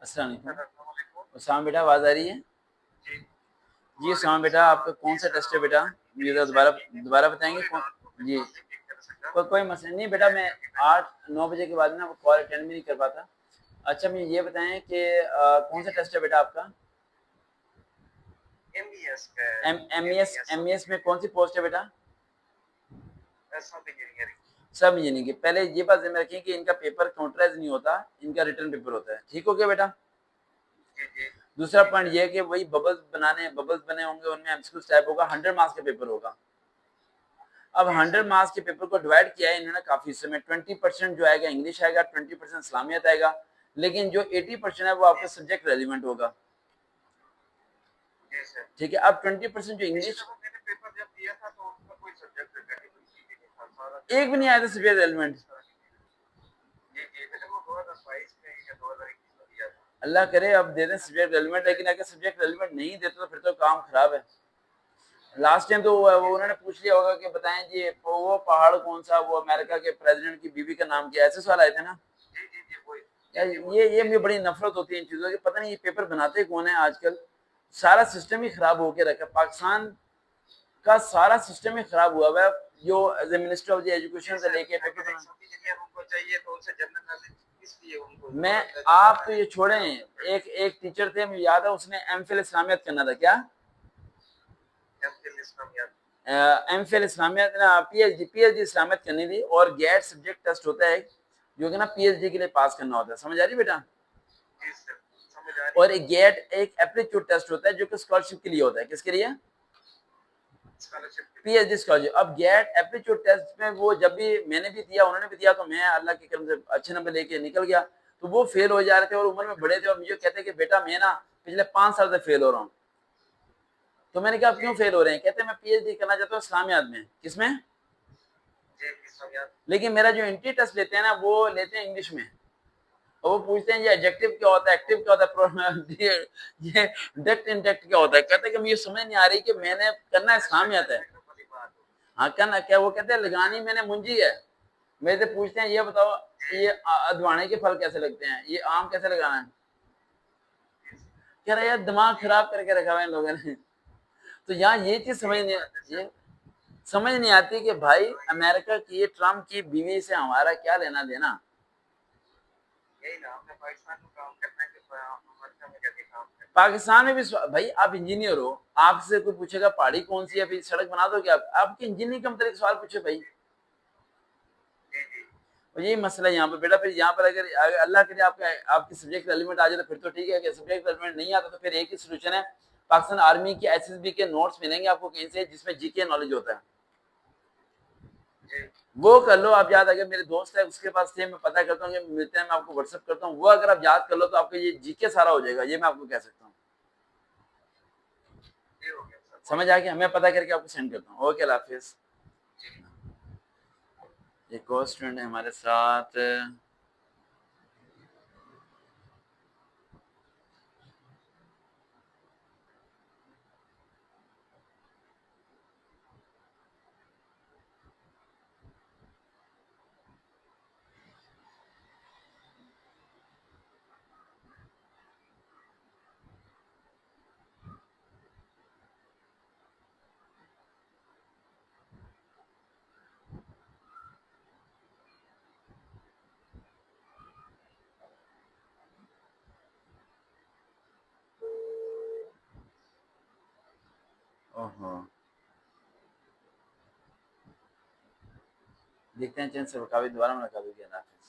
अस्सलाम वालेकुम। उस्मान बेटा आवाज़ आ रही है? जी उस्मान बेटा आपका कौन सा टेस्ट है बेटा? मुझे दोबारा दोबारा बताएंगे कौन? जी कोई मसला नहीं बेटा, मैं 8-9 बजे के बाद ना वो कॉल अटेंड भी नहीं कर पाता। अच्छा मुझे ये बताएं कि कौन सा टेस्ट है बेटा आपका? एमईएस का। एमईएस में कौन सी पोस्ट है बेटा? सब इंजीनियरिंग की। पहले ये बात ध्यान रखें कि इनका पेपर काउंटराइज नहीं होता, इनका रिटर्न पेपर होता है। ठीक हो गया बेटा? दूसरा पॉइंट ये है कि वही बबल्स बने होंगे, उनमें एमसीक्यूज टाइप होगा, 100 मार्क्स का पेपर होगा। अब 100 मार्क्स के पेपर को डिवाइड किया है इन्होंने काफी हिस्से में। 20% जो आएगा इंग्लिश आएगा, 20% इस्लामियत आएगा, लेकिन जो 80% है वो आपका सब्जेक्ट रेलिवेंट होगा। ठीक है, अब 20% जो इंग्लिश एक भी नहीं आया था सब्जेक्ट रेलिवेंट। अल्लाह करे अब दे दें सब्जेक्ट रेलिवेंट, लेकिन अगर सब्जेक्ट रेलिवेंट नहीं देते तो फिर तो काम खराब है। लास्ट टाइम तो वो उन्होंने पूछ लिया होगा कि बताएं जी वो पहाड़ कौन सा, वो अमेरिका के प्रेसिडेंट की बीवी का नाम क्या है, ऐसे सवाल आए थे ना। यार ये मुझे बड़ी नफरत होती है इन चीज़ों की, पता नहीं ये पेपर बनाते कौन है आजकल। सारा सिस्टम ही खराब होके रखा है, पाकिस्तान का सारा सिस्टम ही खराब हुआ है। जो as a minister of education से लेके पेपर मैं आप तो ये छोड़ें, एक टीचर थे मुझे याद है, उसने एमफिल इस्लामियत करना था। क्या एमफिल इस्लामियत ना पीएचडी इस्लामियत करनी थी, और गेट सब्जेक्ट टेस्ट होता है जो कि ना पीएचडी के लिए पास करना होता है। समझ आ रही बेटा? और एक गेट एक एप्टीट्यूड टेस्ट होता है जो कि स्कॉलरशिप के लिए होता है। किसके लिए? PhD scholarship. अब गेट एप्टीट्यूड टेस्ट में वो जब भी मैंने भी दिया, उन्होंने भी दिया, तो मैं अल्लाह के करम से अच्छे नंबर लेके निकल गया। तो वो फेल हो जा रहे थे और उम्र में बड़े थे, और मुझे कहते कि बेटा मैं ना पिछले 5 साल से फेल हो रहा हूँ। तो मैंने कहा क्यों फेल हो रहे हैं? कहते मैं पीएचडी करना चाहता हूँ इस्लामियात में। किसमें? लेकिन मेरा जो एंट्री टेस्ट लेते हैं ना वो लेते हैं इंग्लिश में, और वो पूछते हैं ये एडजेक्टिव क्या होता है, एक्टिव क्या होता है, ये डायरेक्ट इनडायरेक्ट क्या होता है। कहते हैं कि मुझे समझ नहीं आ रही कि मैंने करना इस्लामियात है। हाँ करना क्या? वो कहते हैं लगानी मैंने मुंजी है। मेरे से पूछते हैं ये बताओ ये अदवाने के फल कैसे लगते हैं, ये आम कैसे लगाना है। कह रहा यार दिमाग खराब करके रखा हुआ है इन लोगों ने। तो यहाँ ये चीज समझ नहीं आती कि भाई अमेरिका की ट्रम्प की बीवी से हमारा क्या लेना देना। पाकिस्तान में भी भाई आप इंजीनियर हो, आपसे कोई पूछेगा पहाड़ी कौन सी है, फिर सड़क बना दो क्या? आपकी इंजीनियरिंग कम तरीके सवाल पूछे भाई। और यही मसला है यहाँ पर बेटा। फिर यहाँ पर अगर अल्लाह करे आपकी सब्जेक्ट रेलिवेंट आ जाए तो फिर तो ठीक है, अगर सब्जेक्ट रेलिवेंट नहीं आता तो फिर एक ही सोल्यूशन है, पाकिस्तान आर्मी के एसएसबी के नोट्स मिलेंगे आपको कहीं से जिसमें जीके नॉलेज होता है, वो कर लो आप याद। अगर मेरे दोस्त है उसके पास थे, मैं पता करता हूँ, मिलते हैं, मैं आपको व्हाट्सएप करता हूँ, वो अगर आप याद कर लो तो आपको ये जीके सारा हो जाएगा, ये मैं आपको कह सकता हूँ। समझ आ गया? मैं पता करके आपको सेंड करता हूँ। ओके अल्लाह हाफिज। एक और स्टूडेंट है हमारे साथ, ओहो देखते हैं चंद से दोबारा मुलाकात होगी। अल्लाह हाफिज।